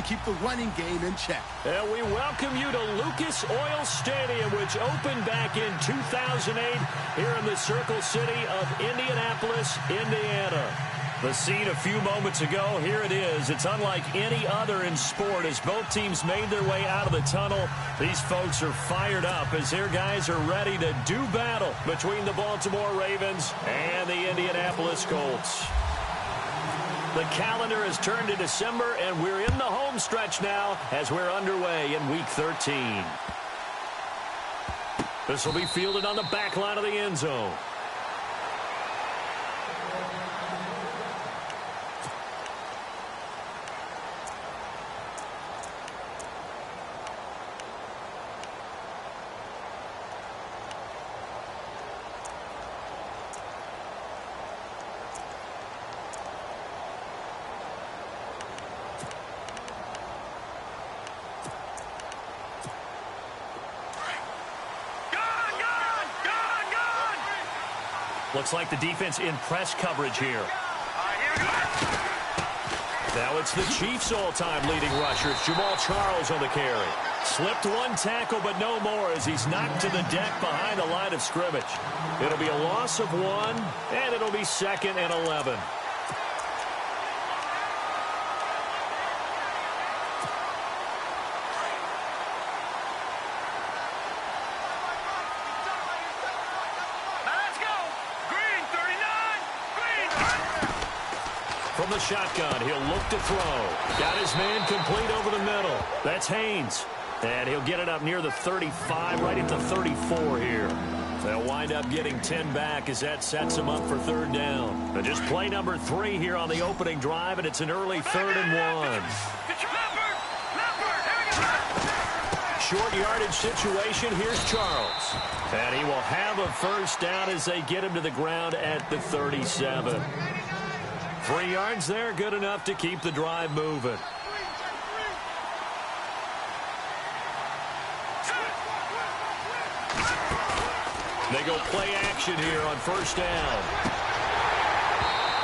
keep the running game in check. And we welcome you to Lucas Oil Stadium, which opened back in 2008 here in the Circle City of Indianapolis, Indiana. The scene a few moments ago, here it is. It's unlike any other in sport as both teams made their way out of the tunnel. These folks are fired up as their guys are ready to do battle between the Baltimore Ravens and the Indianapolis Colts. The calendar has turned to December, and we're in the home stretch now as we're underway in Week 13. This will be fielded on the back line of the end zone. Looks like the defense in press coverage here. Now it's the Chiefs' all-time leading rushers, Jamal Charles on the carry. Slipped one tackle, but no more as he's knocked to the deck behind the line of scrimmage. It'll be a loss of 1, and it'll be 2nd and 11. From the shotgun, he'll look to throw. Got his man complete over the middle. That's Haynes. And he'll get it up near the 35, right at the 34 here. They'll wind up getting 10 back as that sets him up for 3rd down. But just play number 3 here on the opening drive, and it's an early 3rd and 1. Short yardage situation. Here's Charles. And he will have a 1st down as they get him to the ground at the 37. 3 yards there, good enough to keep the drive moving. They go play action here on 1st down.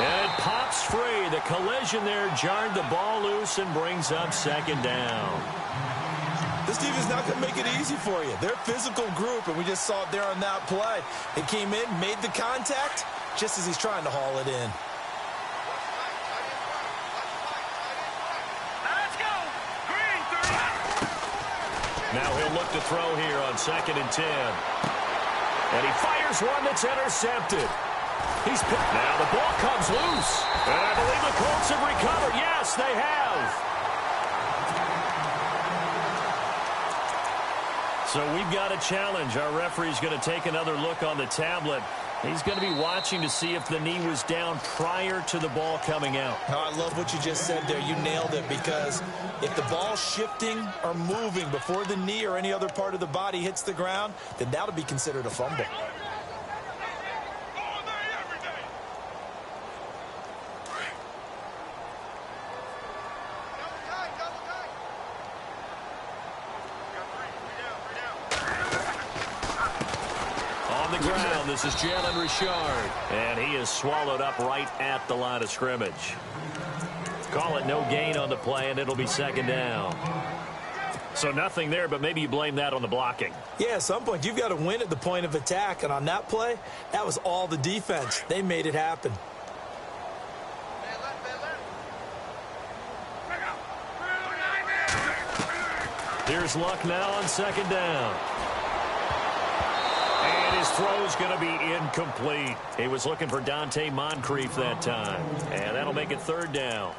And it pops free. The collision there jarred the ball loose and brings up 2nd down. This defense is not going to make it easy for you. They're a physical group, and we just saw it there on that play. They came in, made the contact, just as he's trying to haul it in. Now he'll look to throw here on 2nd and 10. And he fires one that's intercepted. He's picked. Now the ball comes loose. And I believe the Colts have recovered. Yes, they have. So we've got a challenge. Our referee's going to take another look on the tablet. He's going to be watching to see if the knee was down prior to the ball coming out. Oh, I love what you just said there. You nailed it, because if the ball's shifting or moving before the knee or any other part of the body hits the ground, then that'll be considered a fumble. This is Jalen Richard, and he is swallowed up right at the line of scrimmage. Call it no gain on the play, and it'll be 2nd down. So nothing there, but maybe you blame that on the blocking. Yeah, at some point, you've got to win at the point of attack, and on that play, that was all the defense. They made it happen. Here's Luck now on 2nd down. His throw's going to be incomplete. He was looking for Dante Moncrief that time. And that'll make it 3rd down.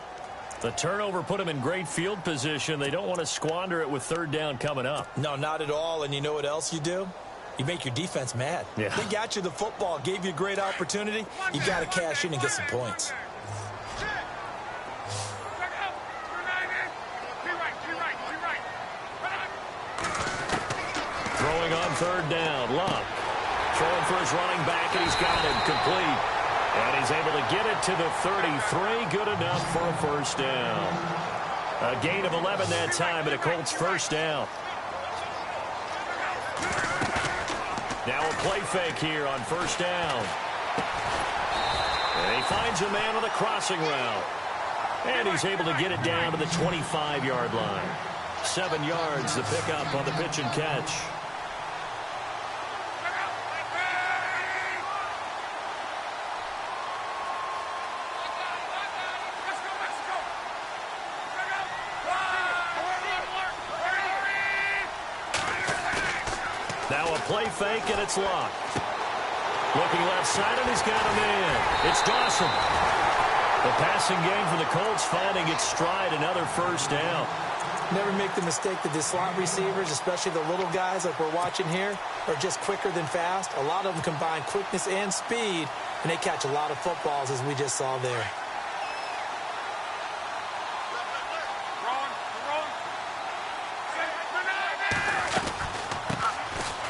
The turnover put him in great field position. They don't want to squander it with 3rd down coming up. No, not at all. And you know what else you do? You make your defense mad. Yeah. They got you the football, gave you a great opportunity. You got to cash in and get some points. Throwing on 3rd down, Luck. Throwing for his running back, and he's got him complete. And he's able to get it to the 33. Good enough for a 1st down. A gain of 11 that time, and a Colts 1st down. Now a play fake here on 1st down. And he finds a man on the crossing route. And he's able to get it down to the 25-yard line. 7 yards, the pickup on the pitch and catch. Now a play fake, and it's locked. Looking left side, and he's got a man. It's Dawson. The passing game for the Colts finding its stride, another first down. Never make the mistake that the slot receivers, especially the little guys like we're watching here, are just quicker than fast. A lot of them combine quickness and speed, and they catch a lot of footballs, as we just saw there.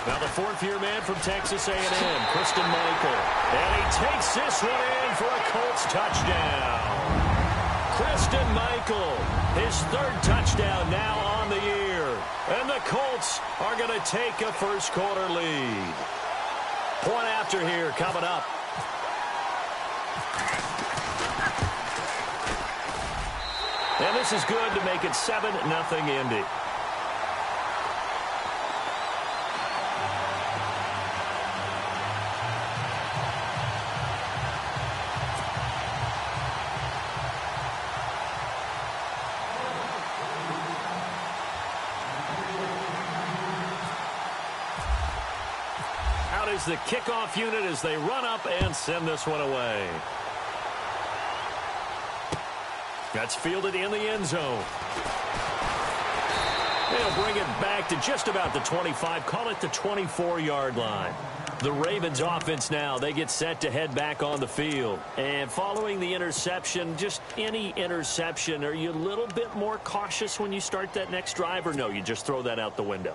Now the fourth-year man from Texas A&M, Christian Michael. And he takes this one in for a Colts touchdown. Christian Michael, his third touchdown now on the year. And the Colts are going to take a first-quarter lead. Point after here coming up. And this is good to make it 7-0 Indy. Is the kickoff unit as they run up and send this one away. That's fielded in the end zone. They'll bring it back to just about the 25, call it the 24-yard line. The Ravens offense now, they get set to head back on the field. And following the interception, just any interception, are you a little bit more cautious when you start that next drive, or no, you just throw that out the window?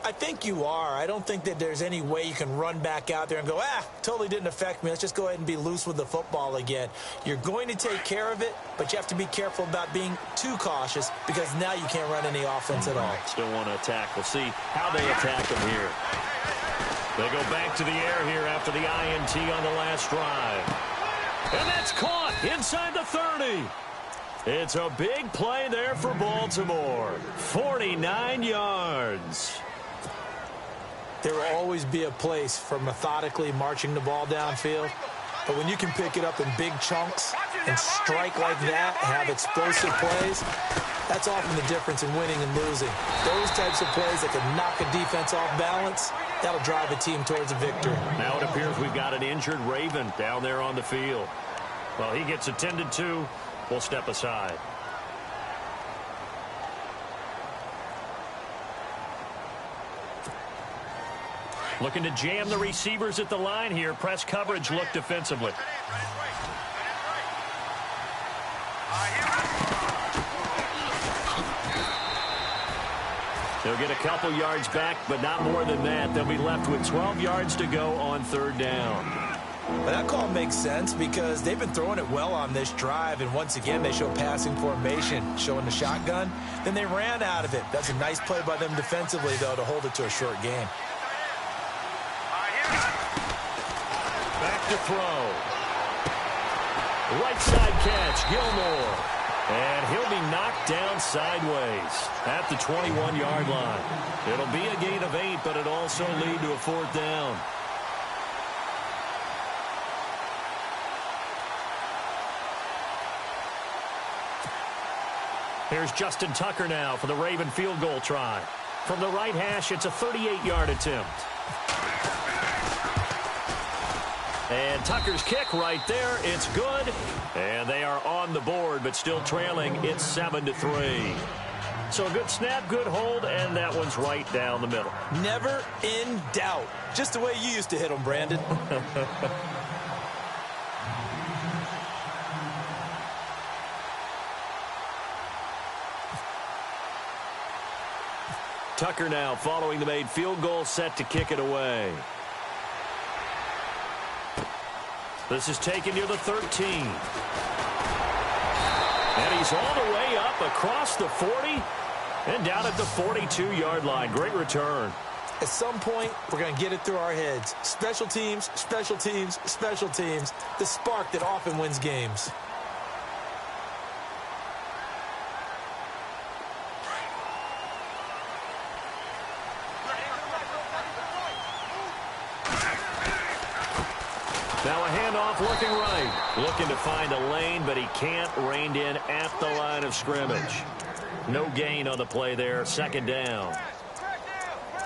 I think you are. I don't think that there's any way you can run back out there and go, totally didn't affect me. Let's just go ahead and be loose with the football again. You're going to take care of it, but you have to be careful about being too cautious because now you can't run any offense at all. Still want to attack. We'll see how they attack them here. They go back to the air here after the INT on the last drive. And that's caught inside the 30. It's a big play there for Baltimore. 49 yards. There will always be a place for methodically marching the ball downfield. But when you can pick it up in big chunks and strike like that, have explosive plays, that's often the difference in winning and losing. Those types of plays that can knock a defense off balance, that'll drive a team towards a victory. Now it appears we've got an injured Raven down there on the field. Well, he gets attended to. We'll step aside. Looking to jam the receivers at the line here. Press coverage look defensively. They'll get a couple yards back, but not more than that. They'll be left with 12 yards to go on third down. Well, that call makes sense because they've been throwing it well on this drive, and once again they show passing formation, showing the shotgun. Then they ran out of it. That's a nice play by them defensively, though, to hold it to a short game. Back to throw. Right side catch, Gilmore. And he'll be knocked down sideways at the 21-yard line. It'll be a gain of 8, but it'll also lead to a fourth down. Here's Justin Tucker now for the Raven field goal try. From the right hash, it's a 38-yard attempt. And Tucker's kick right there. It's good. And they are on the board, but still trailing. It's 7-3. So a good snap, good hold, and that one's right down the middle. Never in doubt. Just the way you used to hit them, Brandon. Tucker now following the made field goal, set to kick it away. This is taken near the 13. And he's all the way up across the 40 and down at the 42-yard line. Great return. At some point, we're going to get it through our heads. Special teams, special teams, special teams. The spark that often wins games. Now a handoff looking right. Looking to find a lane, but he can't. Reined in at the line of scrimmage. No gain on the play there. Second down.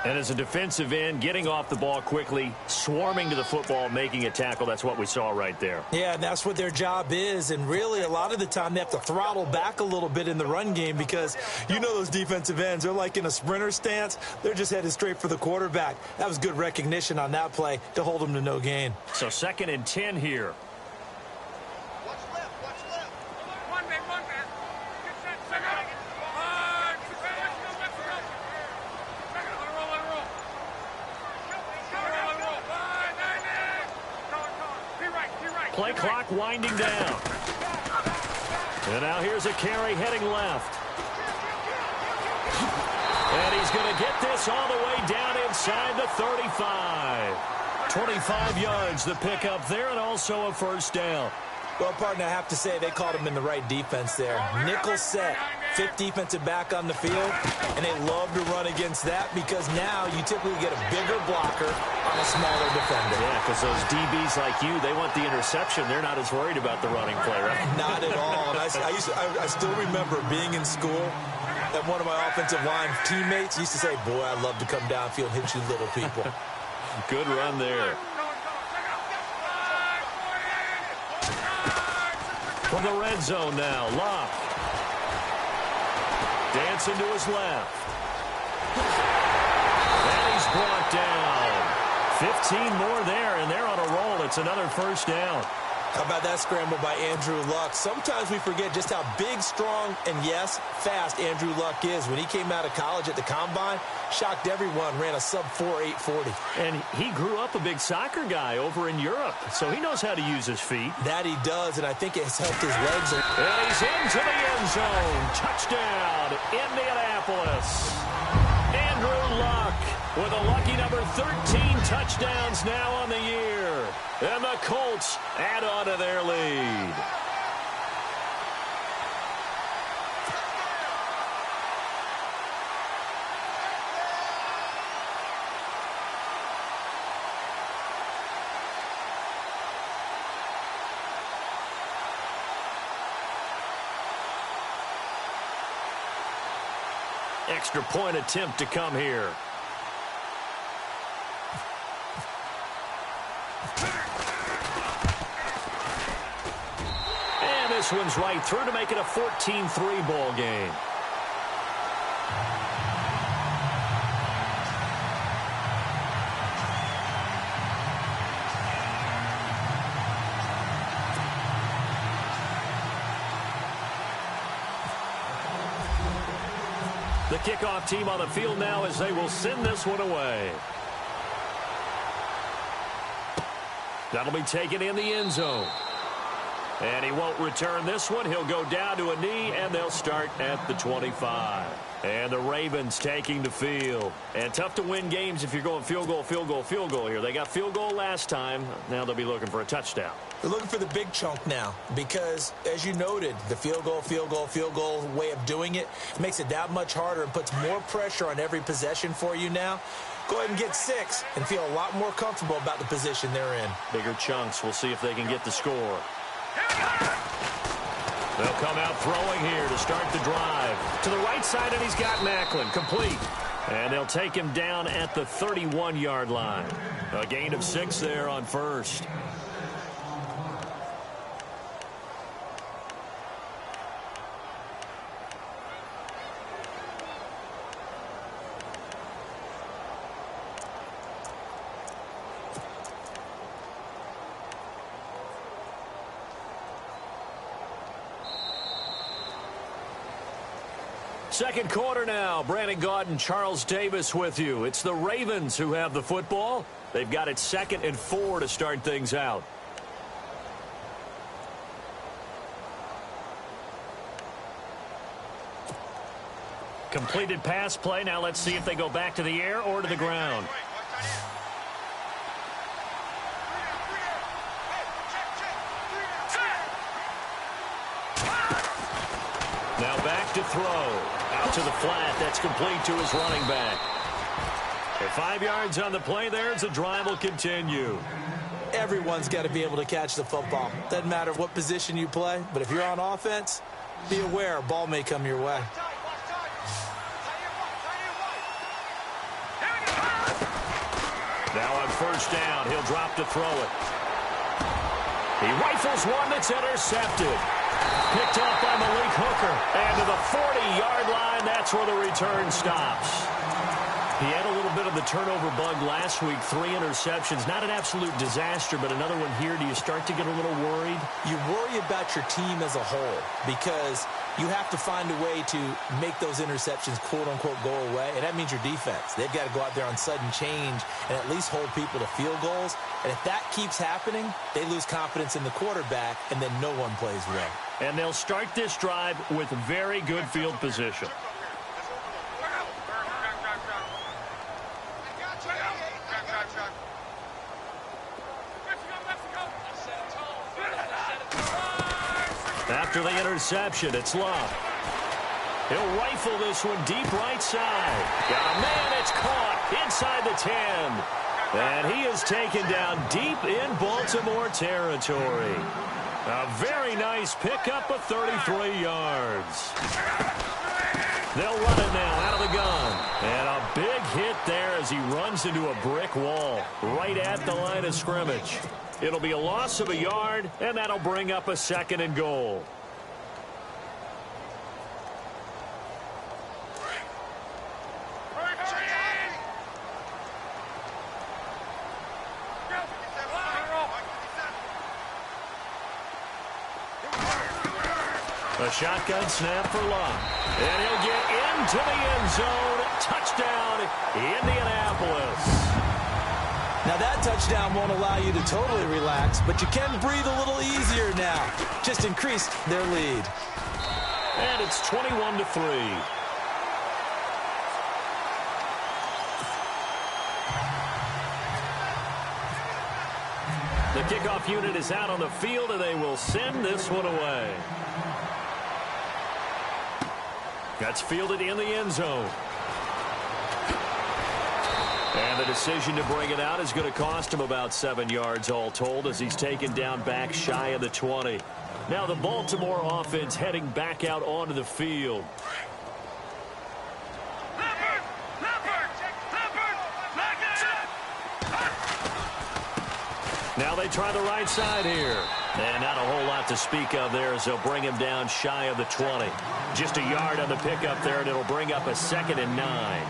And as a defensive end, getting off the ball quickly, swarming to the football, making a tackle. That's what we saw right there. Yeah, and that's what their job is. And really, a lot of the time, they have to throttle back a little bit in the run game because you know those defensive ends, they're like in a sprinter stance. They're just headed straight for the quarterback. That was good recognition on that play to hold them to no gain. So 2nd and 10 here. Play clock winding down. And now here's a carry heading left. And he's going to get this all the way down inside the 35. 25 yards the pickup there, and also a first down. Well, partner, I have to say they caught him in the right defense there. Nickel set, 5th defensive back on the field, and they love to run against that because now you typically get a bigger blocker on a smaller defender. Yeah, because those DBs like you, they want the interception. They're not as worried about the running play, right? Not at all. And I still remember being in school, and one of my offensive line teammates used to say, boy, I'd love to come downfield and hit you little people. Good run there. From the red zone now, Locke. Dancing to his left. And he's brought down. 15 more there, and they're on a roll. It's another first down. How about that scramble by Andrew Luck? Sometimes we forget just how big, strong, and, yes, fast Andrew Luck is. When he came out of college at the Combine, shocked everyone, ran a sub-4 840. And he grew up a big soccer guy over in Europe, so he knows how to use his feet. That he does, and I think it's helped his legs. And he's into the end zone. Touchdown, Indianapolis. Andrew Luck with a lucky number 13 touchdowns now on the year. And the Colts add on to their lead. Extra point attempt to come here. And this one's right through to make it a 14-3 ball game. The kickoff team on the field now as they will send this one away. That'll be taken in the end zone. And he won't return this one. He'll go down to a knee, and they'll start at the 25. And the Ravens taking the field. And tough to win games if you're going field goal, field goal, field goal here. They got field goal last time. Now they'll be looking for a touchdown. They're looking for the big chunk now because, as you noted, the field goal way of doing it makes it that much harder and puts more pressure on every possession for you now. Go ahead and get 6 and feel a lot more comfortable about the position they're in. Bigger chunks. We'll see if they can get the score. They'll come out throwing here to start the drive. To the right side, and he's got Macklin. Complete. And they'll take him down at the 31-yard line. A gain of 6 there on first. Second quarter now. Brandon Gaudin, Charles Davis with you. It's the Ravens who have the football. They've got it 2nd and 4 to start things out. Completed pass play. Now let's see if they go back to the air or to the ground. Now back to throw. Out to the flat. That's complete to his running back. And 5 yards on the play there as the drive will continue. everyone's got to be able to catch the football. Doesn't matter what position you play, but if you're on offense, be aware a ball may come your way. Now on first down, he'll drop to throw it. He rifles one that's intercepted. Picked off by Malik Hooker. And to the 40-yard line, that's where the return stops. He had a little bit of the turnover bug last week, 3 interceptions. Not an absolute disaster, but another one here. Do you start to get a little worried? You worry about your team as a whole because you have to find a way to make those interceptions, quote-unquote, go away, and that means your defense. They've got to go out there on sudden change and at least hold people to field goals. And if that keeps happening, they lose confidence in the quarterback, and then no one plays well. And they'll start this drive with very good field position. After the interception, it's Love. He'll rifle this one deep right side. Got a man, it's caught inside the 10. And he is taken down deep in Baltimore territory. A very nice pickup of 33 yards. They'll run it now out of the gun. And a big hit there as he runs into a brick wall right at the line of scrimmage. It'll be a loss of a yard, and that'll bring up a 2nd and goal. A shotgun snap for Love. And he'll get into the end zone. Touchdown, Indianapolis. Now, that touchdown won't allow you to totally relax, but you can breathe a little easier now. Just increased their lead. And it's 21-3. The kickoff unit is out on the field, and they will send this one away. That's fielded in the end zone. And the decision to bring it out is going to cost him about 7 yards all told as he's taken down back shy of the 20. Now the Baltimore offense heading back out onto the field. Now they try the right side here. And not a whole lot to speak of there as they'll bring him down shy of the 20. Just a yard on the pickup there, and it'll bring up a 2nd and 9.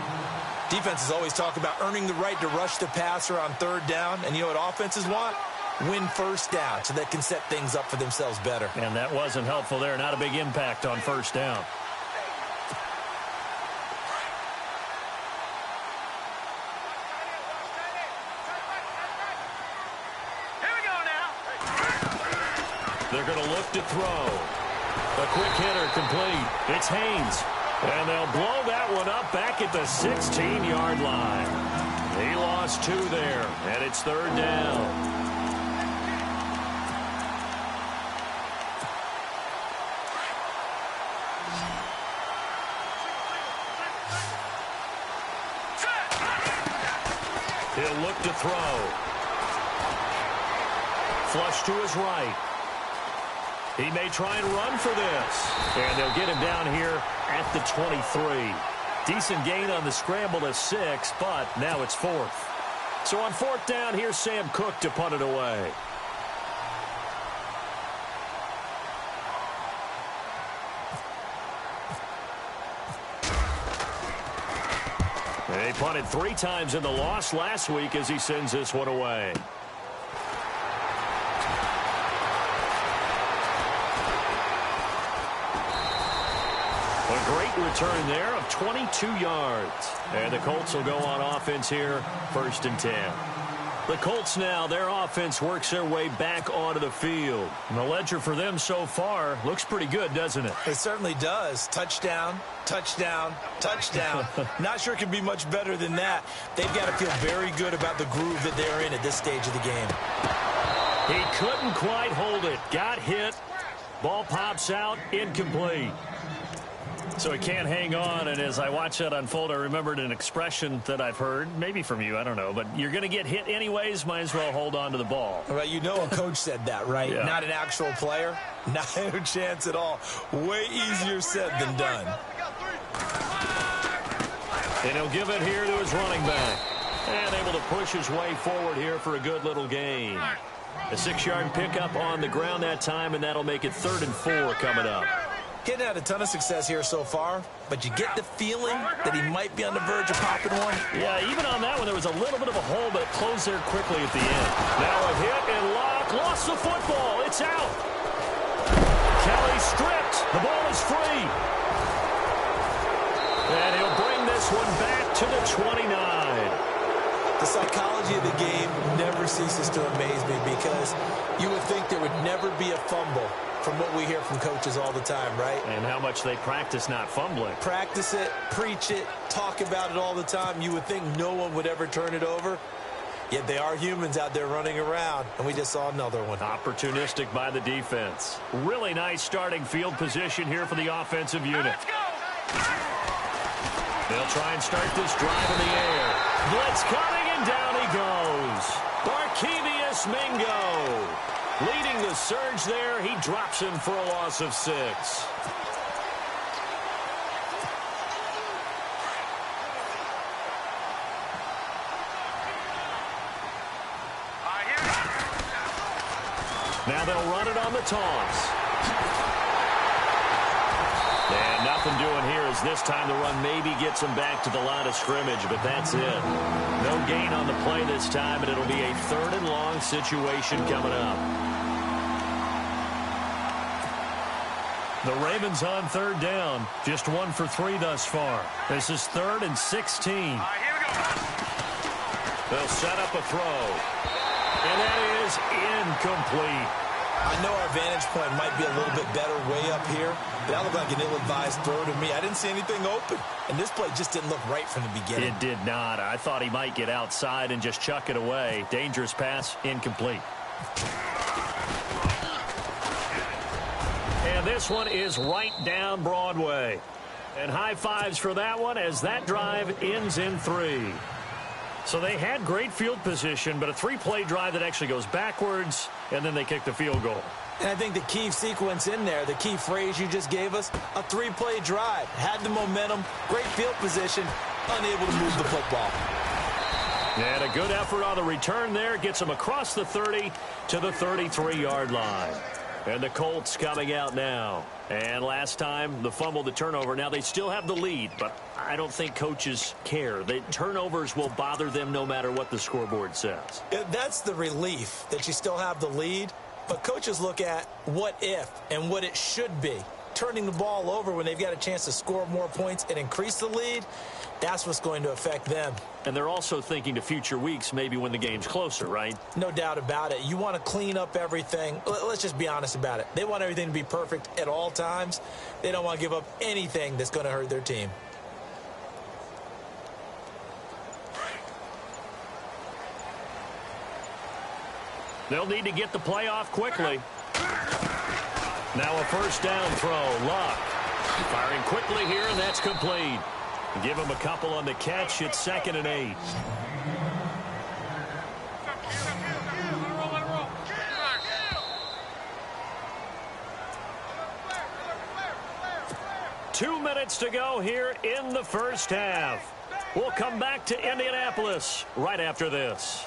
Defenses always talk about earning the right to rush the passer on 3rd down. And you know what offenses want? Win 1st down so they can set things up for themselves better. And that wasn't helpful there. Not a big impact on 1st down. They're going to look to throw. A quick hitter complete. It's Haynes. And they'll blow that one up back at the 16-yard line. He lost 2 there, and it's 3rd down. He'll look to throw. Flush to his right. He may try and run for this. And they'll get him down here at the 23. Decent gain on the scramble of 6, but now it's 4th. So on 4th down, here's Sam Cook to punt it away. They punted 3 times in the loss last week as he sends this one away. A great return there of 22 yards. And the Colts will go on offense here, 1st and 10. The Colts now, their offense works their way back onto the field. And the ledger for them so far looks pretty good, doesn't it? It certainly does. Touchdown, touchdown, touchdown. Not sure it can be much better than that. They've got to feel very good about the groove that they're in at this stage of the game. He couldn't quite hold it. Got hit. Ball pops out, incomplete. So he can't hang on, and as I watch that unfold, I remembered an expression that I've heard, maybe from you, I don't know, but you're going to get hit anyways, might as well hold on to the ball. Well, you know a coach said that, right? Yeah. Not an actual player. Not a chance at all. Way easier said than done. And he'll give it here to his running back. And able to push his way forward here for a good little gain. A 6-yard pickup on the ground that time, and that'll make it 3rd and 4 coming up. Getting had a ton of success here so far, but you get the feeling that he might be on the verge of popping one. Yeah, even on that one, there was a little bit of a hole, but it closed there quickly at the end. Now a hit and Locke lost the football. It's out. Kelly stripped. The ball is free. And he'll bring this one back to the 29. The psychology of the game never ceases to amaze me because you would think there would never be a fumble from what we hear from coaches all the time, right? And how much they practice not fumbling. Practice it, preach it, talk about it all the time. You would think no one would ever turn it over. Yet they are humans out there running around, and we just saw another one. Opportunistic by the defense. Really nice starting field position here for the offensive unit. They'll try and start this drive in the air. Blitz coming, and down he goes. Barkevius Mingo. Leading the surge there, he drops him for a loss of 6. Now they'll run it on the toss. And nothing doing here as this time the run maybe gets him back to the line of scrimmage, but that's it. No gain on the play this time, and it'll be a 3rd and long situation coming up. The Ravens on 3rd down. Just 1 for 3 thus far. This is 3rd and 16. They'll set up a throw. And that is incomplete. I know our vantage point might be a little bit better way up here, but that looked like an ill-advised throw to me. I didn't see anything open, and this play just didn't look right from the beginning. It did not. I thought he might get outside and just chuck it away. Dangerous pass, incomplete. And this one is right down Broadway. And high fives for that one as that drive ends in 3. So they had great field position, but a 3-play drive that actually goes backwards, and then they kick the field goal. And I think the key sequence in there, the key phrase you just gave us, a 3-play drive. Had the momentum, great field position, unable to move the football. And a good effort on the return there. Gets them across the 30 to the 33-yard line. And the Colts coming out now. And last time, the fumble, the turnover. Now they still have the lead, but I don't think coaches care. The turnovers will bother them no matter what the scoreboard says. That's the relief, that you still have the lead. But coaches look at what if and what it should be. Turning the ball over when they've got a chance to score more points and increase the lead, that's what's going to affect them. And they're also thinking to future weeks, maybe when the game's closer, right? No doubt about it. You want to clean up everything. Let's just be honest about it. They want everything to be perfect at all times. They don't want to give up anything that's going to hurt their team. They'll need to get the play off quickly. Now a 1st down throw. Luck firing quickly here, and that's complete. Give him a couple on the catch. It's 2nd and 8. Two minutes to go here in the first half. We'll come back to Indianapolis right after this.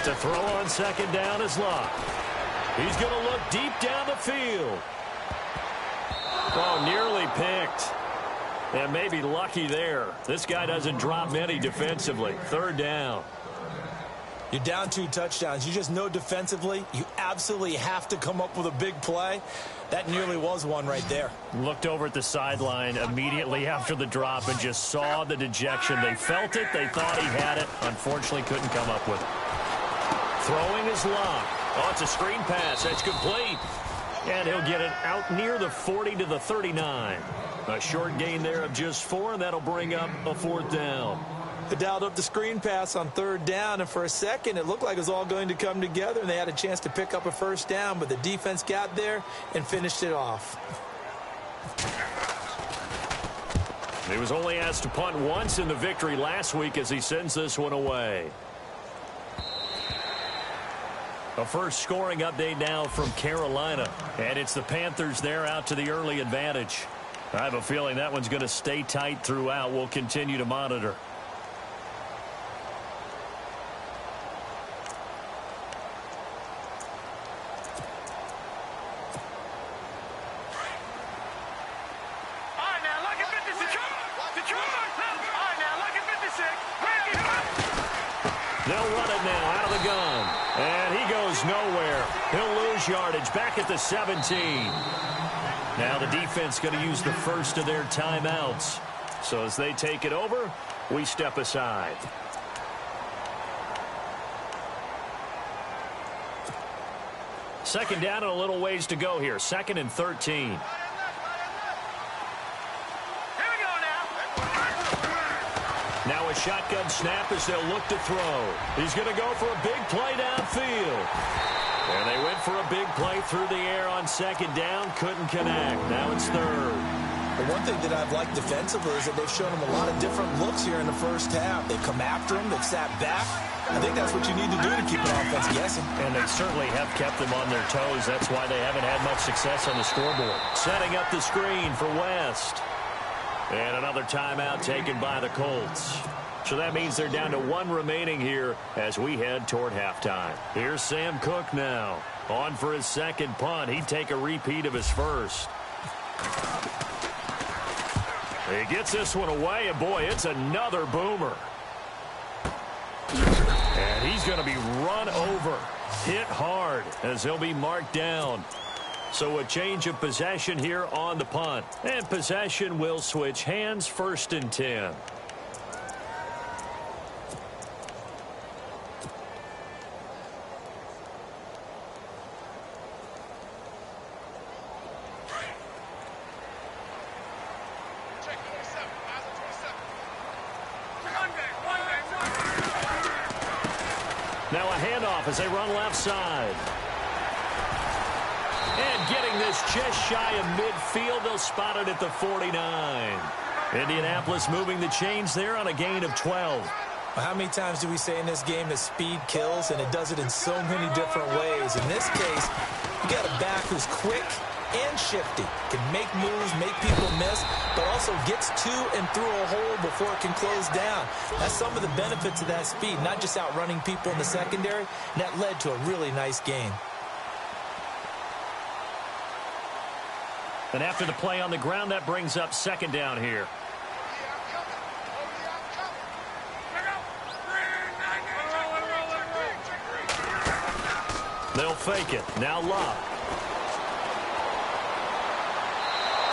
To throw on 2nd down is Luck. He's going to look deep down the field. Oh, nearly picked. And maybe lucky there. This guy doesn't drop many defensively. 3rd down. You're down 2 touchdowns. You just know defensively you absolutely have to come up with a big play. That nearly was one right there. Looked over at the sideline immediately after the drop and just saw the dejection. They felt it. They thought he had it. Unfortunately, couldn't come up with it. Throwing his lock. Oh, it's a screen pass. That's complete. And he'll get it out near the 40 to the 39. A short gain there of just 4, and that'll bring up a 4th down. They dialed up the screen pass on 3rd down, and for a second it looked like it was all going to come together, and they had a chance to pick up a 1st down, but the defense got there and finished it off. He was only asked to punt once in the victory last week as he sends this one away. A first scoring update now from Carolina, and it's the Panthers there out to the early advantage. I have a feeling that one's going to stay tight throughout. We'll continue to monitor. They'll run it now out of the gun. And he goes nowhere. He'll lose yardage back at the 17. Now the defense going to use the first of their timeouts. So as they take it over, we step aside. Second down and a little ways to go here. 2nd and 13. Now a shotgun snap as they'll look to throw. He's going to go for a big play downfield. And they went for a big play through the air on 2nd down. Couldn't connect. Now it's 3rd. The one thing that I've liked defensively is that they've shown him a lot of different looks here in the first half. They've come after him. They've sat back. I think that's what you need to do to keep an offense guessing. And they certainly have kept them on their toes. That's why they haven't had much success on the scoreboard. Setting up the screen for West. And another timeout taken by the Colts. So that means they're down to 1 remaining here as we head toward halftime. Here's Sam Cook now. On for his 2nd punt. He'd take a repeat of his first. He gets this one away, and boy, it's another boomer. And he's going to be run over, hit hard, as he'll be marked down. So a change of possession here on the punt. And possession will switch hands. 1st and 10. Now a handoff as they run left side. And getting this just shy of midfield, they'll spot it at the 49. Indianapolis moving the chains there on a gain of 12. How many times do we say in this game that speed kills, and it does it in so many different ways? In this case, you got a back who's quick and shifty, can make moves, make people miss, but also gets to and through a hole before it can close down. That's some of the benefits of that speed, not just outrunning people in the secondary, and that led to a really nice game. And after the play on the ground, that brings up 2nd down here. They'll fake it. Now Love.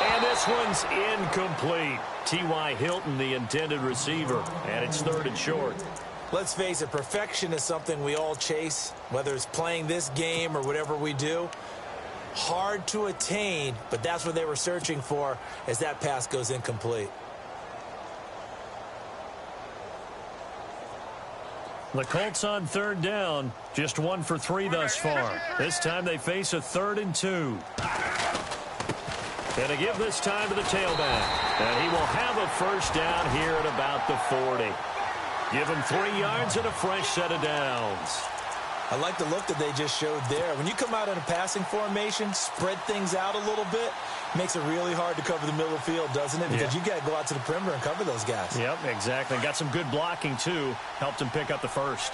And this one's incomplete. T.Y. Hilton, the intended receiver. And it's 3rd and short. Let's face it, perfection is something we all chase, whether it's playing this game or whatever we do. Hard to attain, but that's what they were searching for as that pass goes incomplete. The Colts on 3rd down, just 1 for 3 thus far. This time they face a 3rd and 2. And to give this time to the tailback. And he will have a 1st down here at about the 40. Give him 3 yards and a fresh set of downs. I like the look that they just showed there. When you come out in a passing formation, spread things out a little bit, makes it really hard to cover the middle of the field, doesn't it? Because you got to go out to the perimeter and cover those guys. Yep, exactly. Got some good blocking, too. Helped him pick up the first.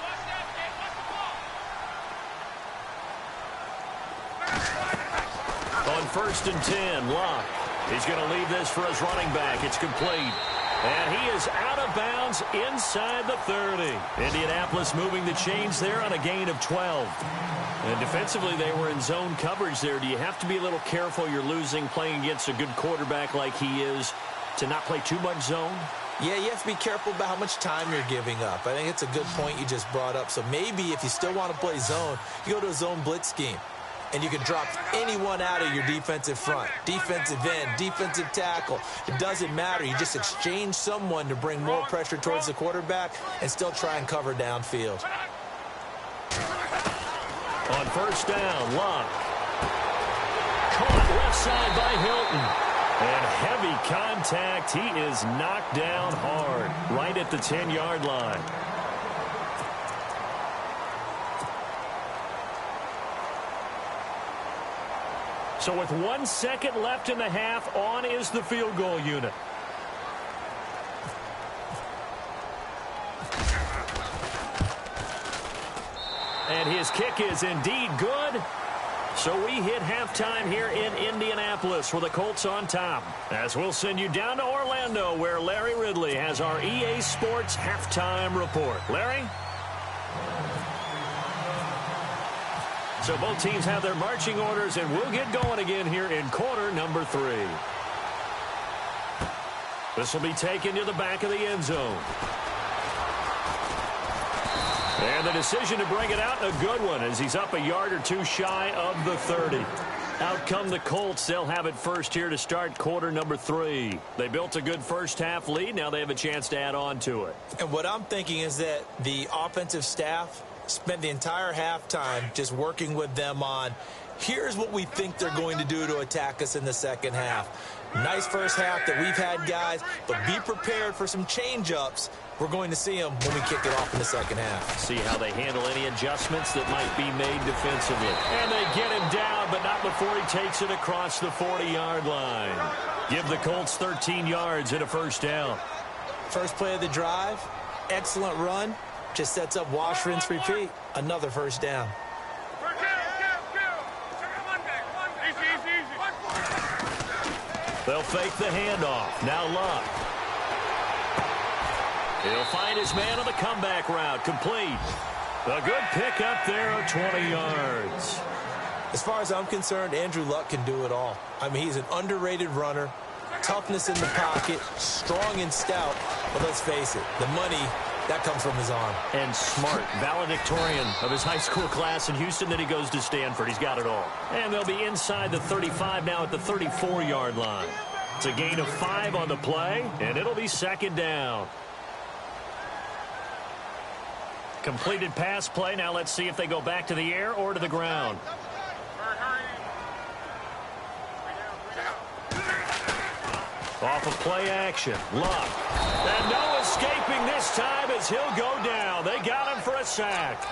On 1st and 10, Locke. He's going to leave this for his running back. It's complete. And he is out of bounds inside the 30. Indianapolis moving the chains there on a gain of 12. And defensively, they were in zone coverage there. Do you have to be a little careful? You're losing playing against a good quarterback like he is to not play too much zone? Yeah, you have to be careful about how much time you're giving up. I think it's a good point you just brought up. So maybe if you still want to play zone, you go to a zone blitz scheme. And you can drop anyone out of your defensive front, defensive end, defensive tackle. It doesn't matter. You just exchange someone to bring more pressure towards the quarterback and still try and cover downfield. On first down, Locke. Caught left side by Hilton. And heavy contact. He is knocked down hard right at the 10-yard line. So with 1 second left in the half, on is the field goal unit. And his kick is indeed good. So we hit halftime here in Indianapolis with the Colts on top. As we'll send you down to Orlando, where Larry Ridley has our EA Sports halftime report. Larry? So both teams have their marching orders, and we'll get going again here in quarter number 3. This will be taken to the back of the end zone. And the decision to bring it out, a good one, as he's up a yard or two shy of the 30. Out come the Colts. They'll have it first here to start quarter number 3. They built a good first-half lead. Now they have a chance to add on to it. And what I'm thinking is that the offensive staff spent the entire halftime just working with them on, here's what we think they're going to do to attack us in the second half. Nice first half that we've had, guys, but be prepared for some change-ups. We're going to see them when we kick it off in the second half. See how they handle any adjustments that might be made defensively. And they get him down, but not before he takes it across the 40-yard line. Give the Colts 13 yards and a first down. First play of the drive, excellent run. Just sets up wash, rinse, repeat. Another first down. They'll fake the handoff. Now Locke. He'll find his man on the comeback route. Complete. A good pick up there of 20 yards. As far as I'm concerned, Andrew Luck can do it all. I mean, he's an underrated runner. Toughness in the pocket, strong and stout. But let's face it, the money, that comes from his arm. And smart, valedictorian of his high school class in Houston. Then he goes to Stanford. He's got it all. And they'll be inside the 35 now at the 34-yard line. It's a gain of 5 on the play, and it'll be second down. Completed pass play. Now let's see if they go back to the air or to the ground. Off of play action. Luck. And no escaping this time as he'll go down. They got him for a sack.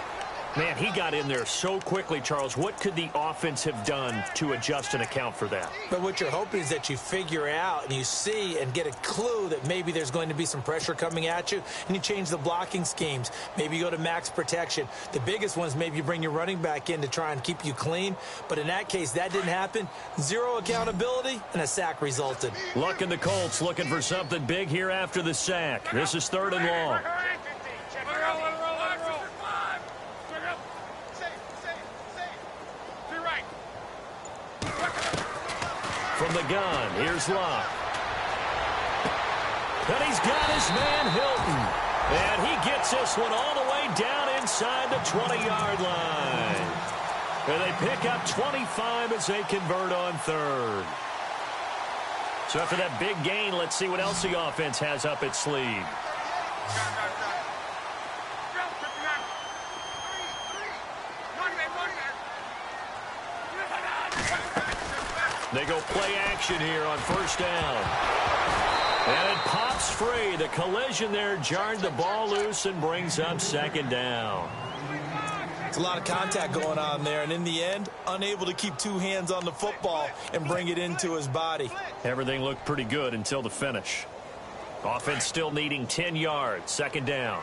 Man, he got in there so quickly, Charles. What could the offense have done to adjust and account for that? But what you're hoping is that you figure out and you see and get a clue that maybe there's going to be some pressure coming at you, and you change the blocking schemes. Maybe you go to max protection. The biggest one is maybe you bring your running back in to try and keep you clean. But in that case, that didn't happen. Zero accountability, and a sack resulted. Luck and the Colts looking for something big here after the sack. This is 3rd and long. From the gun, here's Locke. And he's got his man Hilton. And he gets this one all the way down inside the 20-yard line. And they pick up 25 as they convert on 3rd. So after that big gain, let's see what else the offense has up its sleeve. They go play action here on first down. And it pops free. The collision there jarred the ball loose and brings up second down. It's a lot of contact going on there, and in the end, unable to keep 2 hands on the football and bring it into his body. Everything looked pretty good until the finish. Offense still needing 10 yards. Second down.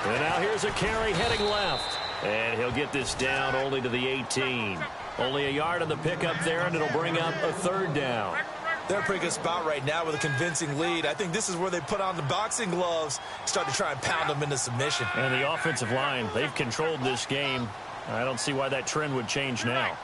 And now here's a carry heading left. And he'll get this down only to the 18. Only a yard on the pickup there, and it'll bring up a 3rd down. They're in a pretty good spot right now with a convincing lead. I think this is where they put on the boxing gloves, start to try and pound them into submission. And the offensive line, they've controlled this game I don't see why that trend would change now.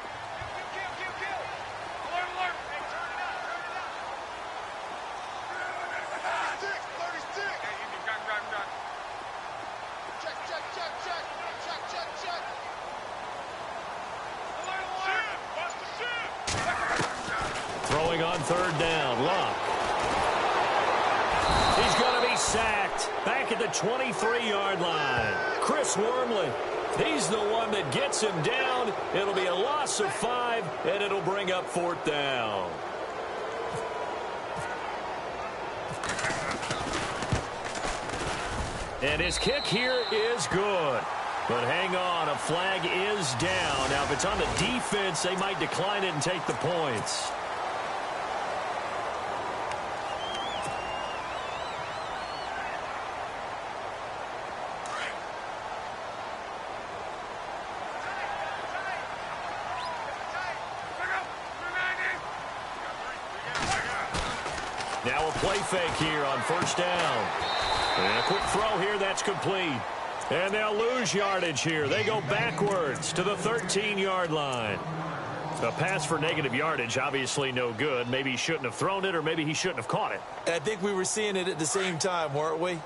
Throwing on third down, Luck. He's going to be sacked back at the 23-yard line. Chris Wormley, he's the one that gets him down. It'll be a loss of 5, and it'll bring up 4th down. And his kick here is good. But hang on, a flag is down. Now, if it's on the defense, they might decline it and take the points. Now a play fake here on first down. And a quick throw here, that's complete. And they'll lose yardage here. They go backwards to the 13-yard line. A pass for negative yardage, obviously no good. Maybe he shouldn't have thrown it, or maybe he shouldn't have caught it. I think we were seeing it at the same time, weren't we?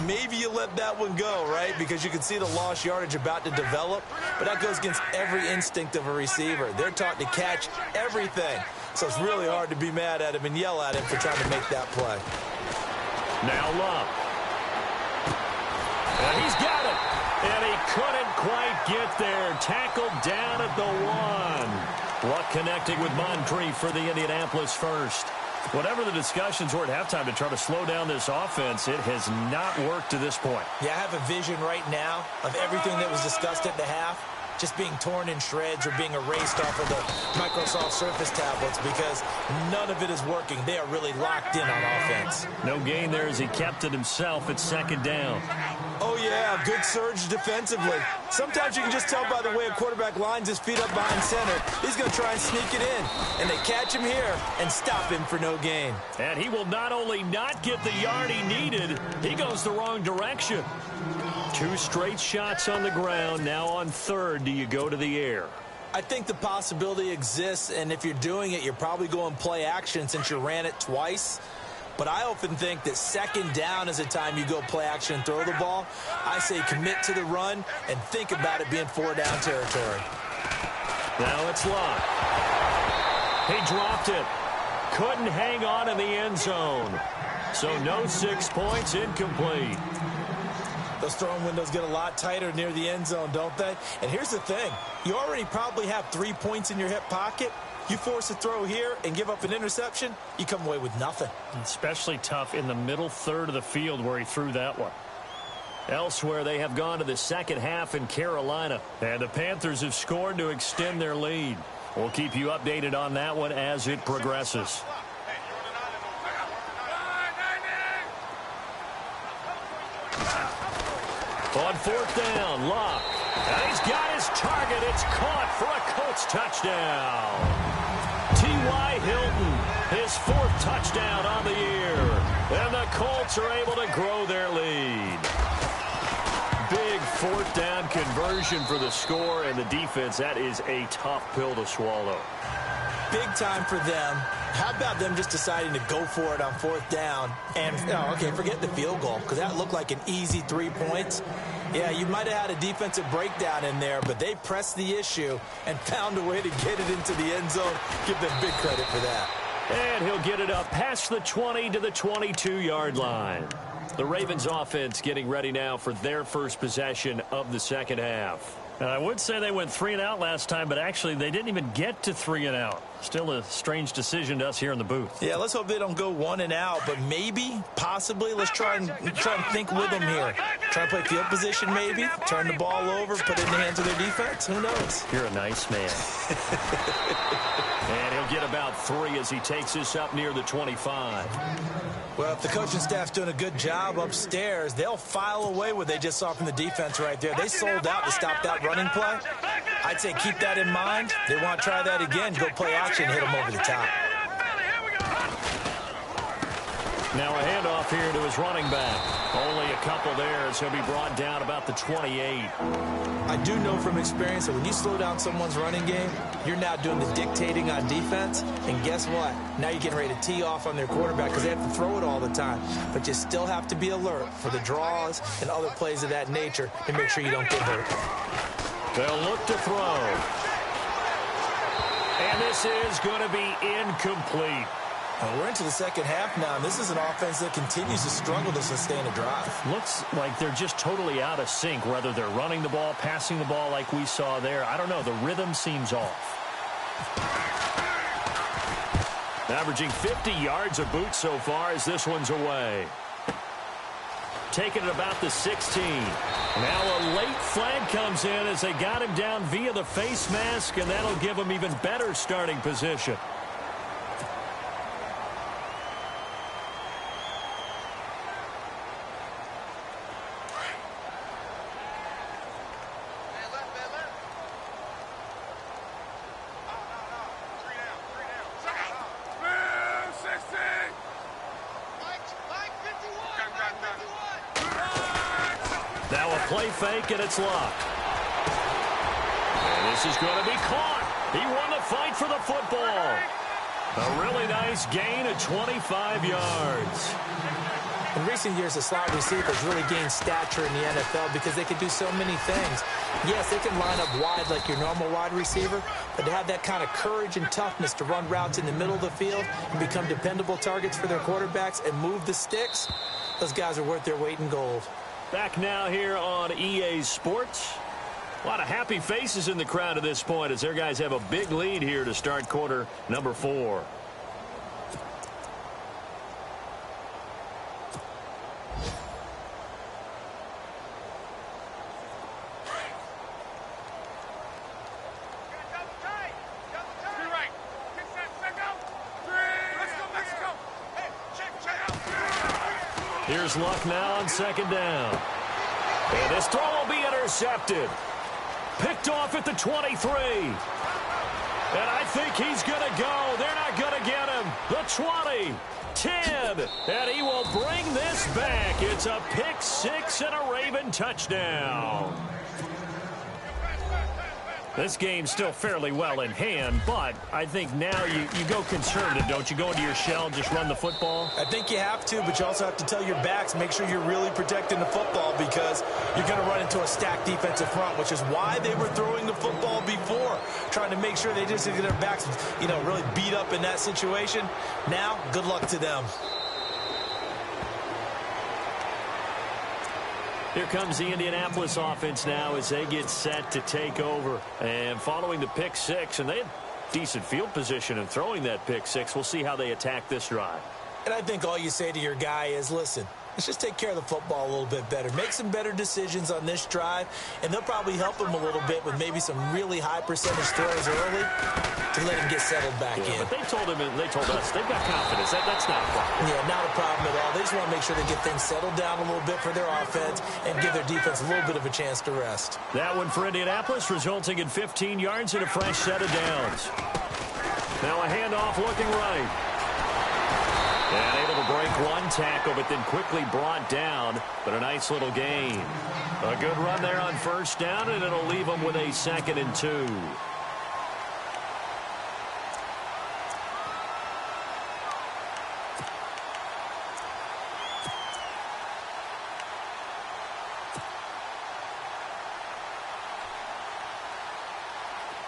Maybe you let that one go, right? Because you can see the lost yardage about to develop. But that goes against every instinct of a receiver. They're taught to catch everything. So it's really hard to be mad at him and yell at him for trying to make that play. Now Love. And he's got it. And he couldn't quite get there. Tackled down at the 1. Luck connecting with Moncrief for the Indianapolis first. Whatever the discussions were at halftime to try to slow down this offense, it has not worked to this point. Yeah, I have a vision right now of everything that was discussed at the half just being torn in shreds or being erased off of the Microsoft Surface tablets because none of it is working. They are really locked in on offense. No gain there as he kept it himself at second down. Oh, yeah, good surge defensively. Sometimes you can just tell by the way a quarterback lines his feet up behind center. He's going to try and sneak it in. And they catch him here and stop him for no gain. And he will not only not get the yard he needed, he goes the wrong direction. 2 straight shots on the ground. Now on third, do you go to the air? I think the possibility exists, and if you're doing it, you're probably going play action since you ran it twice. But I often think that second down is a time you go play action and throw the ball. I say commit to the run and think about it being 4-down territory. Now it's Locke. He dropped it. Couldn't hang on in the end zone. So no 6 points, incomplete. Those throwing windows get a lot tighter near the end zone, don't they? And here's the thing. You already probably have 3 points in your hip pocket. You force a throw here and give up an interception, you come away with nothing. Especially tough in the middle third of the field where he threw that one. Elsewhere, they have gone to the second half in Carolina. And the Panthers have scored to extend their lead. We'll keep you updated on that one as it progresses. On fourth down, Locke. And he's got his target. It's caught for a Colts touchdown. T.Y. Hilton, his 4th touchdown on the year. And the Colts are able to grow their lead. Big 4th down conversion for the score, and the defense, that is a tough pill to swallow. Big time for them. How about them just deciding to go for it on 4th down? And, okay, forget the field goal, because that looked like an easy 3 points. Yeah, you might have had a defensive breakdown in there, but they pressed the issue and found a way to get it into the end zone. Give them big credit for that. And he'll get it up past the 20 to the 22-yard line. The Ravens offense getting ready now for their first possession of the second half. I would say they went 3 and out last time, but actually they didn't even get to 3 and out. Still a strange decision to us here in the booth. Yeah, let's hope they don't go 1 and out, but maybe, possibly, let's try and think with them here. Try and play field position maybe, turn the ball over, put it in the hands of their defense. Who knows? You're a nice man. And he'll get about 3 as he takes this up near the 25. Well, if the coaching staff's doing a good job upstairs, they'll file away what they just saw from the defense right there. They sold out to stop that running play. I'd say keep that in mind. They want to try that again, go play action, hit them over the top. Now a handoff here to his running back. Only a couple there as he'll be brought down about the 28. I do know from experience that when you slow down someone's running game, you're now doing the dictating on defense. And guess what? Now you're getting ready to tee off on their quarterback because they have to throw it all the time. But you still have to be alert for the draws and other plays of that nature to make sure you don't get hurt. They'll look to throw. And this is going to be incomplete. We're into the second half now, and this is an offense that continues to struggle to sustain a drive. Looks like they're just totally out of sync, whether they're running the ball, passing the ball like we saw there. I don't know. The rhythm seems off. Averaging 50 yards a boot so far as this one's away. Taking it about the 16. Now a late flag comes in as they got him down via the face mask, and that'll give him even better starting position. Now a play fake, and it's locked. And this is going to be caught. He won the fight for the football. A really nice gain of 25 yards. In recent years, the slot receivers really gained stature in the NFL because they can do so many things. Yes, they can line up wide like your normal wide receiver, but to have that kind of courage and toughness to run routes in the middle of the field and become dependable targets for their quarterbacks and move the sticks, those guys are worth their weight in gold. Back now here on EA Sports. A lot of happy faces in the crowd at this point as their guys have a big lead here to start quarter number 4. Here's Luck now on second down. And this throw will be intercepted. Picked off at the 23. And I think he's going to go. They're not going to get him. The 20, 10, and he will bring this back. It's a pick 6 and a Raven touchdown. This game's still fairly well in hand, but I think now you go conservative, don't you? Go into your shell, just run the football? I think you have to, but you also have to tell your backs, make sure you're really protecting the football because you're going to run into a stacked defensive front, which is why they were throwing the football before, trying to make sure they just get their backs, really beat up in that situation. Now, good luck to them. Here comes the Indianapolis offense now as they get set to take over. And following the pick 6, and they had decent field position in throwing that pick 6. We'll see how they attack this drive. And I think all you say to your guy is, listen, let's just take care of the football a little bit better. Make some better decisions on this drive, and they'll probably help him a little bit with maybe some really high percentage throws early to let him get settled back in. But they told us they've got confidence. That's not a problem. Yeah, not a problem at all. They just want to make sure they get things settled down a little bit for their offense and give their defense a little bit of a chance to rest. That one for Indianapolis, resulting in 15 yards and a fresh set of downs. Now a handoff looking right. And able to break one tackle, but then quickly brought down. But a nice little gain. A good run there on first down, and it'll leave them with a 2nd and 2.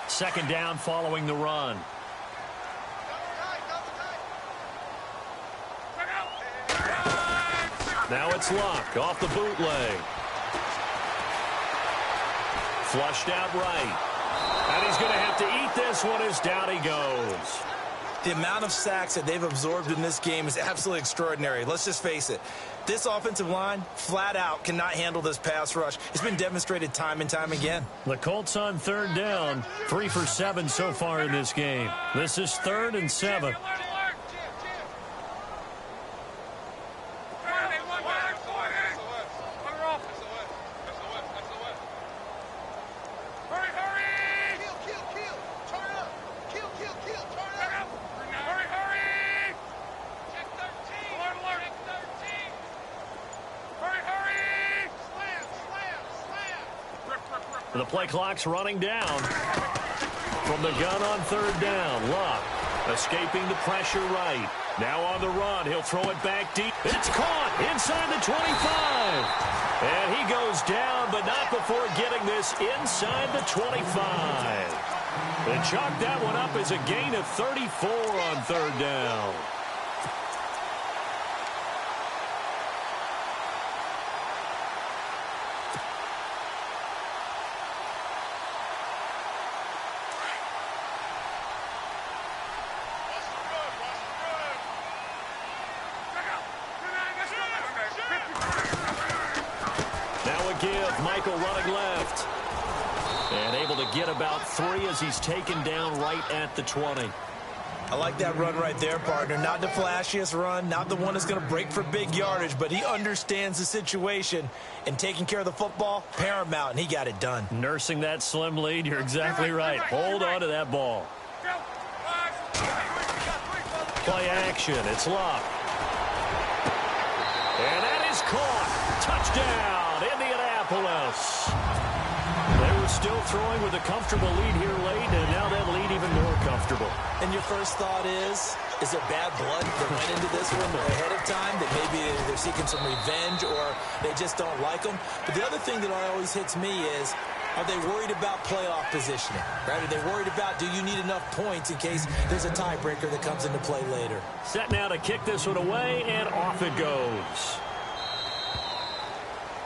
Second down following the run. Now it's Luck off the bootleg. Flushed out right. And he's going to have to eat this one as down he goes. The amount of sacks that they've absorbed in this game is absolutely extraordinary. Let's just face it. This offensive line, flat out, cannot handle this pass rush. It's been demonstrated time and time again. The Colts on third down, 3 for 7 so far in this game. This is 3rd and 7. The play clock's running down. From the gun on third down, Luck escaping the pressure right. Now on the run, he'll throw it back deep. It's caught inside the 25. And he goes down, but not before getting this inside the 25. They chalk that one up as a gain of 34 on third down. Michael running left. And able to get about 3 as he's taken down right at the 20. I like that run right there, partner. Not the flashiest run, not the one that's going to break for big yardage, but he understands the situation, and taking care of the football, paramount, and he got it done. Nursing that slim lead, you're exactly right. Hold on to that ball. Play action, it's Luck. And that is caught. Touchdown, Indianapolis. They were still throwing with a comfortable lead here late, and now that lead even more comfortable. And your first thought is there bad blood that went into this one ahead of time, that maybe they're seeking some revenge or they just don't like them? But the other thing that always hits me is, are they worried about playoff positioning? Right? Are they worried about, do you need enough points in case there's a tiebreaker that comes into play later? Set now to kick this one away, and off it goes.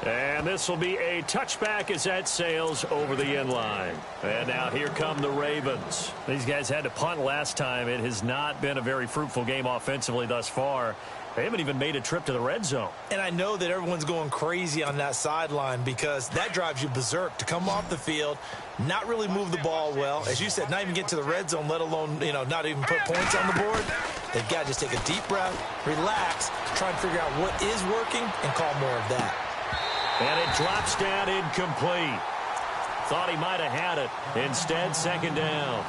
And this will be a touchback as that sails over the end line. And now here come the Ravens. These guys had to punt last time. It has not been a very fruitful game offensively thus far. They haven't even made a trip to the red zone. And I know that everyone's going crazy on that sideline because that drives you berserk to come off the field, not really move the ball well. As you said, not even get to the red zone, let alone, not even put points on the board. They've got to just take a deep breath, relax, try and figure out what is working, and call more of that. And it drops down incomplete. Thought he might have had it. Instead, second down.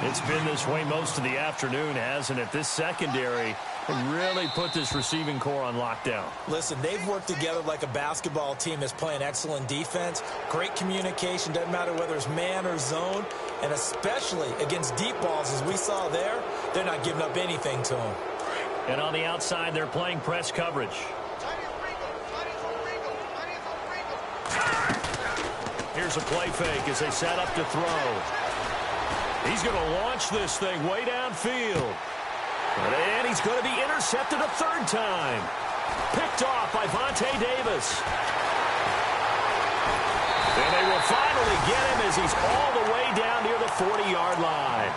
It's been this way most of the afternoon, hasn't it? This secondary really put this receiving core on lockdown. Listen, they've worked together like a basketball team that's playing excellent defense. Great communication. Doesn't matter whether it's man or zone. And especially against deep balls, as we saw there, they're not giving up anything to them. And on the outside, they're playing press coverage. Here's a play fake as they set up to throw. He's going to launch this thing way downfield. And he's going to be intercepted a third time. Picked off by Vontae Davis. And they will finally get him as he's all the way down near the 40-yard line.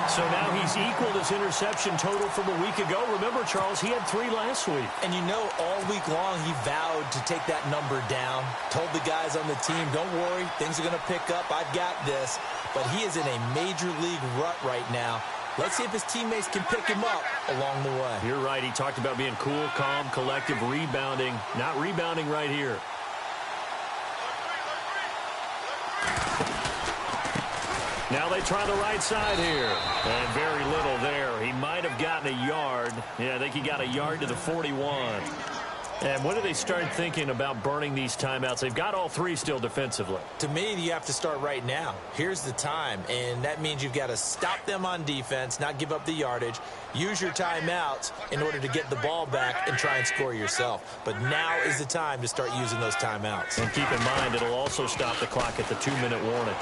So now he's equaled his interception total from a week ago. Remember, Charles, he had 3 last week. And all week long he vowed to take that number down. Told the guys on the team, don't worry, things are going to pick up. I've got this. But he is in a major league rut right now. Let's see if his teammates can pick him up along the way. You're right. He talked about being cool, calm, collective, rebounding. Not rebounding right here. Now they try the right side here. And very little there. He might have gotten a yard. Yeah, I think he got a yard to the 41. And when do they start thinking about burning these timeouts? They've got all 3 still defensively. To me, you have to start right now. Here's the time, and that means you've got to stop them on defense, not give up the yardage, use your timeouts in order to get the ball back and try and score yourself. But now is the time to start using those timeouts. And keep in mind, it'll also stop the clock at the 2-minute warning.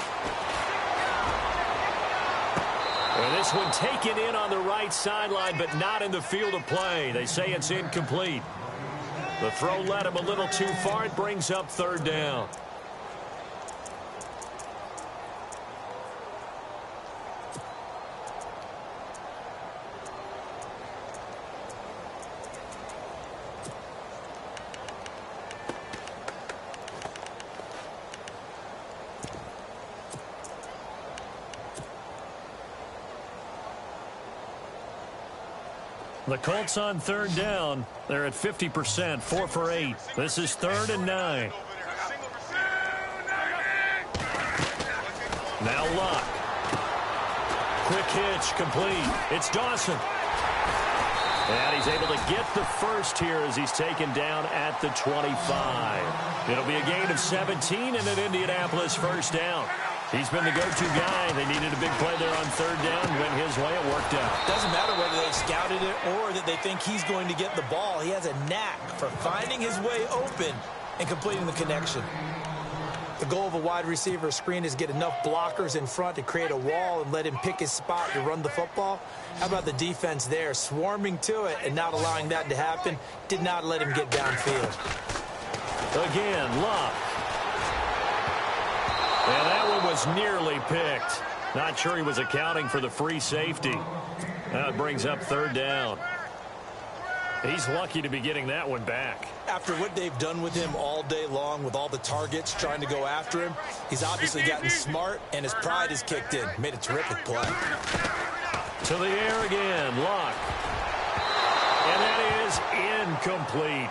And this one taken in on the right sideline, but not in the field of play. They say it's incomplete. The throw led him a little too far. It brings up third down. The Colts on third down. They're at 50%, 4 for 8. This is 3rd and 9. Now Luck. Quick hitch, complete. It's Dawson. And he's able to get the first here as he's taken down at the 25. It'll be a gain of 17 and an Indianapolis first down. He's been the go-to guy. They needed a big play there on third down. Went his way. It worked out. Doesn't matter whether they scouted it or that they think he's going to get the ball. He has a knack for finding his way open and completing the connection. The goal of a wide receiver screen is get enough blockers in front to create a wall and let him pick his spot to run the football. How about the defense there, swarming to it and not allowing that to happen? Did not let him get downfield. Again, Luck. And that one was nearly picked. Not sure he was accounting for the free safety. Now it brings up third down. He's lucky to be getting that one back. After what they've done with him all day long with all the targets trying to go after him, he's obviously gotten smart and his pride has kicked in. Made a terrific play. To the air again, Luck. And that is incomplete.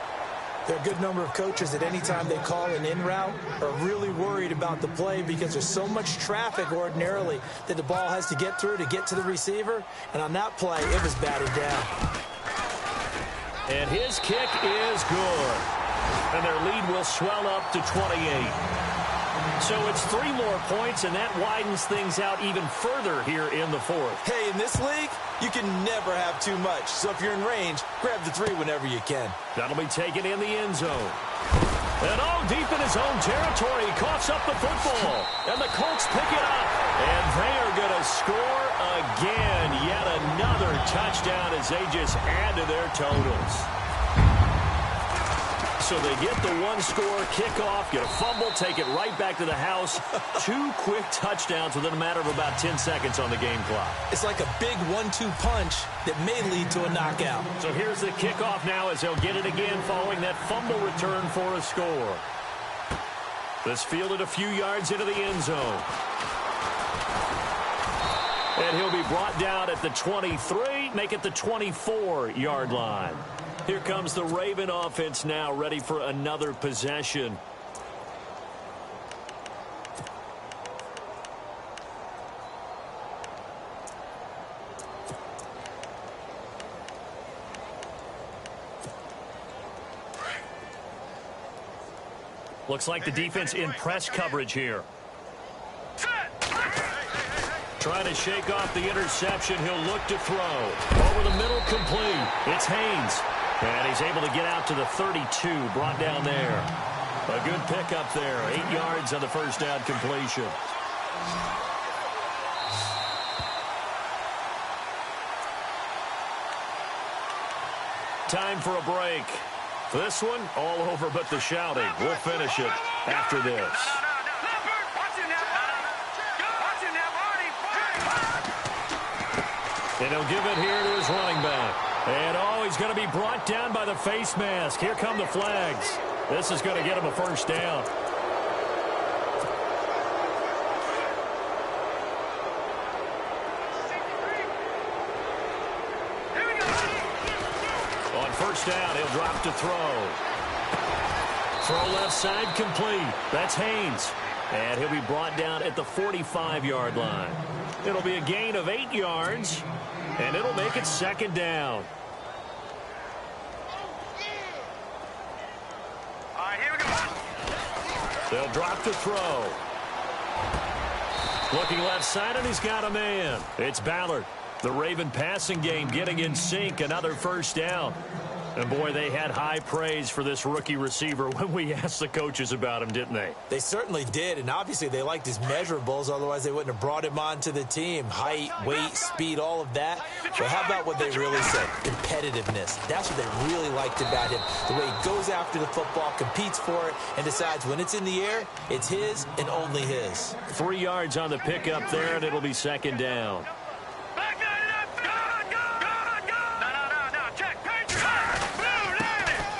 There are a good number of coaches that any time they call an in route are really worried about the play because there's so much traffic ordinarily that the ball has to get through to get to the receiver. And on that play, it was batted down. And his kick is good. And their lead will swell up to 28. So it's 3 more points, and that widens things out even further here in the fourth. Hey, in this league, you can never have too much. So if you're in range, grab the 3 whenever you can. That'll be taken in the end zone. And all deep in his own territory, he coughs up the football. And the Colts pick it up. And they are going to score again. Yet another touchdown as they just add to their totals. So they get the 1-score kickoff, get a fumble, take it right back to the house. 2 quick touchdowns within a matter of about 10 seconds on the game clock. It's like a big 1-2 punch that may lead to a knockout. So here's the kickoff now as they'll get it again following that fumble return for a score. This fielded a few yards into the end zone. And he'll be brought down at the 23, make it the 24-yard line. Here comes the Raven offense now, ready for another possession. Looks like the defense in press coverage here. Trying to shake off the interception. He'll look to throw. Over the middle, complete. It's Haynes. And he's able to get out to the 32, brought down there. A good pickup there, 8 yards on the first down completion. Time for a break. This one, all over but the shouting. We'll finish it after this. And he'll give it here to his running back. And, he's going to be brought down by the face mask. Here come the flags. This is going to get him a first down. On first down, he'll drop to throw. Throw left side, complete. That's Haynes. And he'll be brought down at the 45-yard line. It'll be a gain of 8 yards, and it'll make it second down. They'll drop to throw. Looking left side, and he's got a man. It's Ballard. The Raven passing game getting in sync. Another first down. And, boy, they had high praise for this rookie receiver when we asked the coaches about him, didn't they? They certainly did, and obviously they liked his measurables. Otherwise, they wouldn't have brought him onto the team. Height, weight, speed, all of that. But how about what they really said? Competitiveness. That's what they really liked about him. The way he goes after the football, competes for it, and decides when it's in the air, it's his and only his. 3 yards on the pickup there, and it'll be second down.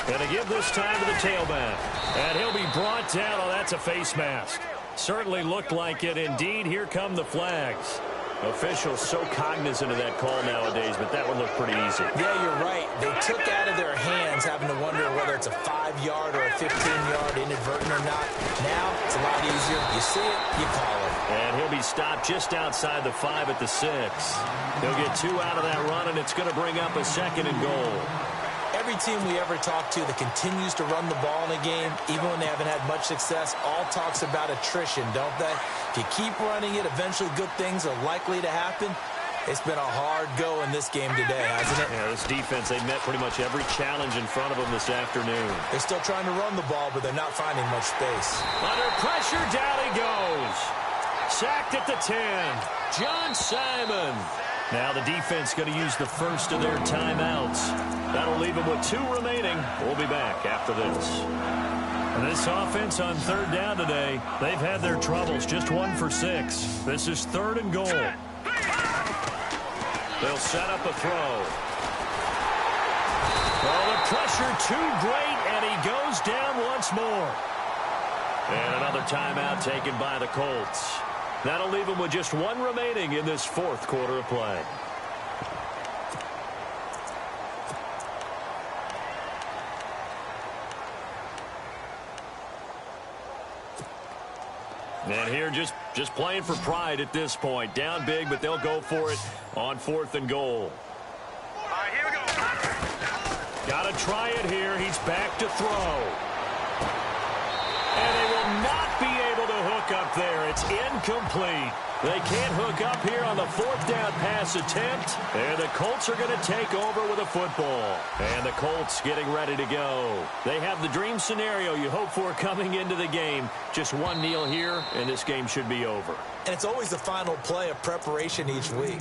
And to give this time to the tailback. And he'll be brought down. Oh, that's a face mask. Certainly looked like it. Indeed, here come the flags. Officials so cognizant of that call nowadays, but that one looked pretty easy. Yeah, you're right. They took out of their hands having to wonder whether it's a 5-yard or a 15-yard inadvertent or not. Now, it's a lot easier. You see it, you call it. And he'll be stopped just outside the 5 at the 6. They'll get 2 out of that run, and it's going to bring up a 2nd and goal. Every team we ever talk to that continues to run the ball in a game, even when they haven't had much success, all talks about attrition, don't they? If you keep running it, eventually good things are likely to happen. It's been a hard go in this game today, hasn't it? Yeah, this defense, they met pretty much every challenge in front of them this afternoon. They're still trying to run the ball, but they're not finding much space. Under pressure, down he goes. Sacked at the 10. John Simon. Now the defense going to use the first of their timeouts. That'll leave them with 2 remaining. We'll be back after this. And this offense on 3rd down today, they've had their troubles. Just 1 for 6. This is 3rd and goal. They'll set up a throw. Well, the pressure too great, and he goes down once more. And another timeout taken by the Colts. That'll leave them with just 1 remaining in this 4th quarter of play. And here just playing for pride at this point. Down big, but they'll go for it on 4th and goal. All right, here we go. Got to try it here. He's back to throw. And they will not be able to hook up there. It's incomplete. They can't hook up here on the 4th down pass attempt. And the Colts are going to take over with a football. And the Colts getting ready to go. They have the dream scenario you hope for coming into the game. Just 1 kneel here, and this game should be over. And it's always the final play of preparation each week.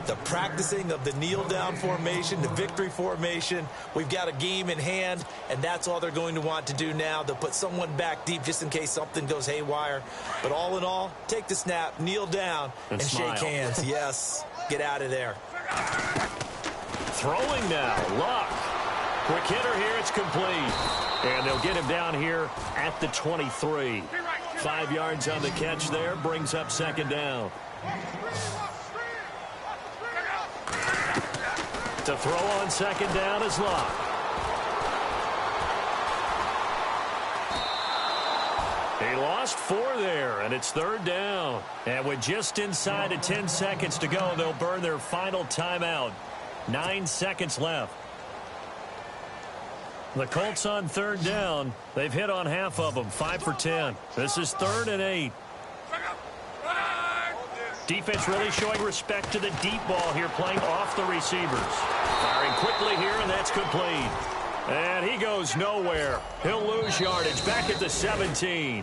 The practicing of the kneel-down formation, the victory formation. We've got a game in hand, and that's all they're going to want to do now. They'll put someone back deep just in case something goes haywire. But all in all, take the snap, kneel down, and shake hands. Yes, get out of there. Throwing now, Luck. Quick hitter here, it's complete. And they'll get him down here at the 23. 5 yards on the catch there, brings up 2nd down. To throw on 2nd down is Luck. He lost 4 there, and it's 3rd down. And with just inside of 10 seconds to go, they'll burn their final timeout. 9 seconds left. The Colts on 3rd down. They've hit on half of them, 5 for 10. This is 3rd and 8. Defense really showing respect to the deep ball here, playing off the receivers. Firing quickly here, and that's complete. And he goes nowhere. He'll lose yardage back at the 17.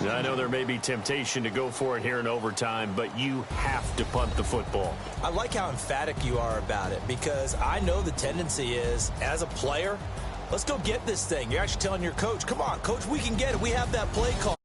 I know there may be temptation to go for it here in overtime, but you have to punt the football. I like how emphatic you are about it, because I know the tendency is, as a player, let's go get this thing. You're actually telling your coach, come on, coach, we can get it. We have that play call.